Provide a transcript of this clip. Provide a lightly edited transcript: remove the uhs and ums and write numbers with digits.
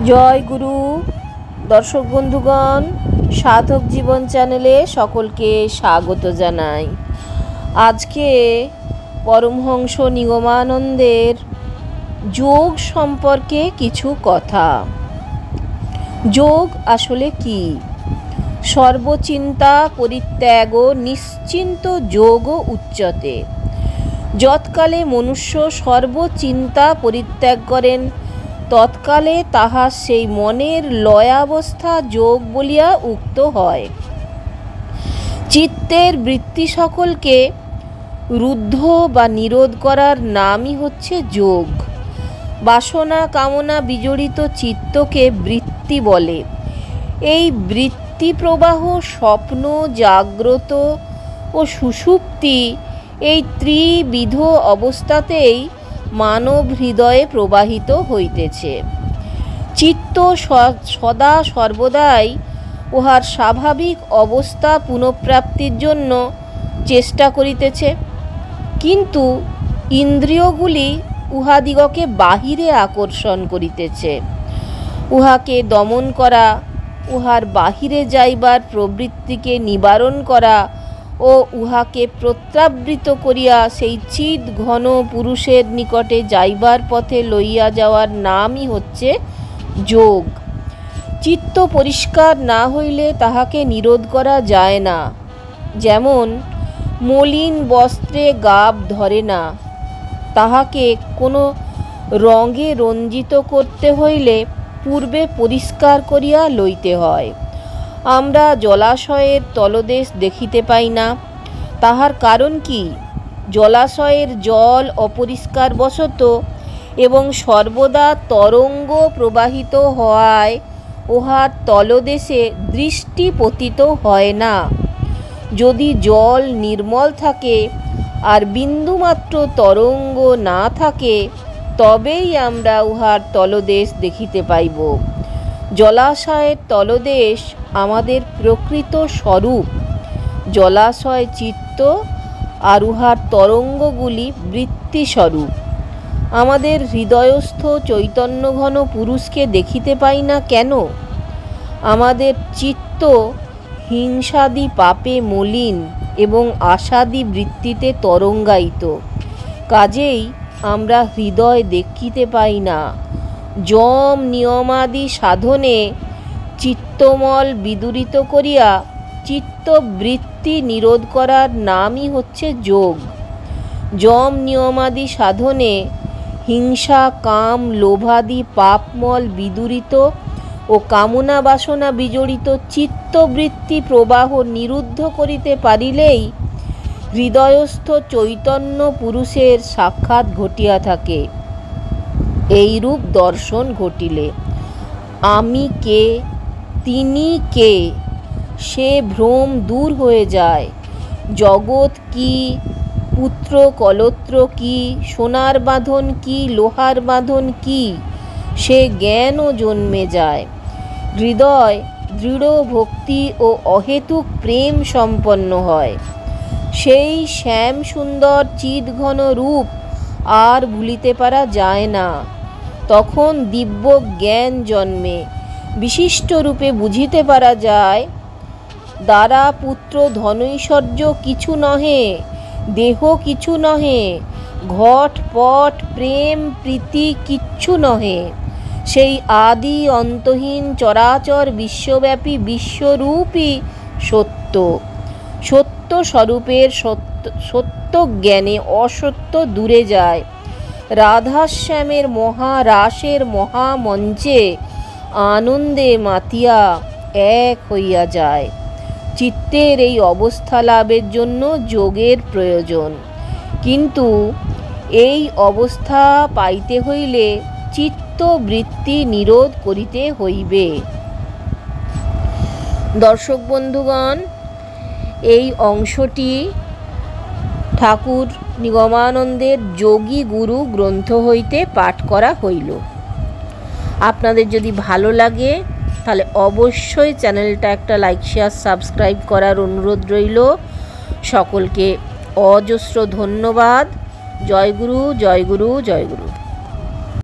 জয় গুরু। দর্শক বন্ধুগণ, সাধক জীবন চ্যানেলে সকলকে স্বাগত জানাই। আজকে পরমহংস নিগমানন্দের যোগ সম্পর্কে কিছু কথা। যোগ আসলে কি? সর্বচিন্তা পরিত্যাগ নিশ্চিন্ত যোগ উচ্যতে। যৎকালে মনুষ্য সর্বচিন্তা পরিত্যাগ করেন, তৎকালে তাহা সেই মনের লয়াবস্থা যোগ বলিয়া উক্ত হয়। চিত্তের বৃত্তি সকলকে রুদ্ধ বা নিরোধ করার নামই হচ্ছে যোগ। বাসনা কামনা বিজড়িত চিত্তকে বৃত্তি বলে। এই বৃত্তি প্রবাহ স্বপ্ন, জাগ্রত ও সুষুপ্তি, এই ত্রিবিধ অবস্থাতেই মানব হৃদয়ে প্রবাহিত হইতেছে। চিত্ত সদা সর্বদাই উহার স্বাভাবিক অবস্থা পুনঃপ্রাপ্তির জন্য চেষ্টা করিতেছে, কিন্তু ইন্দ্রিয়গুলি উহাদিগকে বাহিরে আকর্ষণ করিতেছে। উহাকে দমন করা, উহার বাহিরে যাইবার প্রবৃত্তিকে নিবারণ করা ও উহাকে প্রত্যাবৃত করিয়া সেই চিৎ ঘন পুরুষের নিকটে যাইবার পথে লইয়া যাওয়ার নামই হচ্ছে যোগ। চিত্ত পরিষ্কার না হইলে তাহাকে নিরোধ করা যায় না। যেমন মলিন বস্ত্রে গাব ধরে না, তাহাকে কোনো রঙে রঞ্জিত করতে হইলে পূর্বে পরিষ্কার করিয়া লইতে হয়। আমরা জলাশয়ের তলদেশ দেখিতে পাই না, তাহার কারণ কি? জলাশয়ের জল অপরিষ্কার বশত এবং সর্বদা তরঙ্গ প্রবাহিত হওয়ায় উহার তলদেশে দৃষ্টি পতিত হয় না। যদি জল নির্মল থাকে আর বিন্দুমাত্র তরঙ্গ না থাকে, তবেই আমরা উহার তলদেশ দেখিতে পাইব। জলাশয়ের তলদেশ আমাদের প্রকৃত স্বরূপ। জলাশয় চিত্ত আর উহার তরঙ্গগুলি বৃত্তিস্বরূপ। আমাদের হৃদয়স্থ চৈতন্যঘন পুরুষকে দেখিতে পাই না কেন? আমাদের চিত্ত হিংসাদি পাপে মলিন এবং আশাদি বৃত্তিতে তরঙ্গায়িত, কাজেই আমরা হৃদয় দেখিতে পাই না। যম নিয়মাদি সাধনে চিত্তমল বিদূরিত করিয়া চিত্তবৃত্তি নিরোধ করার নামই হচ্ছে যোগ। যম নিয়মাদি সাধনে হিংসা, কাম, লোভাদি পাপমল বিদূরিত ও কামনা বাসনা বিজড়িত চিত্তবৃত্তি প্রবাহ নিরুদ্ধ করিতে পারিলেই হৃদয়স্থ চৈতন্য পুরুষের সাক্ষাৎ ঘটিয়া থাকে। এইরূপ দর্শন ঘটিলে আমি কে, তিনি কে, সে ভ্রম দূর হয়ে যায়। জগৎ কি, পুত্র কলত্র কি, সোনার বাঁধন কি, লোহার বাঁধন কি, সে জ্ঞানও জন্মে যায়। হৃদয় দৃঢ় ভক্তি ও অহেতুক প্রেম সম্পন্ন হয়। সেই শ্যাম সুন্দর চিৎঘন রূপ আর ভুলিতে পারা যায় না। তখন দিব্য জ্ঞান জন্মে, বিশিষ্ট রূপে বুঝিতে পারা যায়, দ্বারা পুত্র ধনৈশ্বর্য কিছু নহে, দেহ কিছু নহে, ঘট পট প্রেম প্রীতি কিচ্ছু নহে। সেই আদি অন্তহীন চরাচর বিশ্বব্যাপী বিশ্বরূপই সত্য। সত্য স্বরূপের সত্য জ্ঞানে অসত্য দূরে যায়। রাধাশ্যামের মহারাসের মহামঞ্চে আনন্দে মাতিয়া এক হইয়া যায়। চিত্তের এই অবস্থা লাভের জন্য যোগের প্রয়োজন, কিন্তু এই অবস্থা পাইতে হইলে চিত্তবৃত্তি নিরোধ করিতে হইবে। দর্শক বন্ধুগণ, এই অংশটি ঠাকুর নিগমানন্দের যোগী গুরু গ্রন্থ হইতে পাঠ করা হইল। আপনাদের যদি ভালো লাগে তাহলে অবশ্যই চ্যানেলটা একটা লাইক, শেয়ার, সাবস্ক্রাইব করার অনুরোধ রইল। সকলকে অজস্র ধন্যবাদ। জয় গুরু, জয় গুরু, জয় গুরু।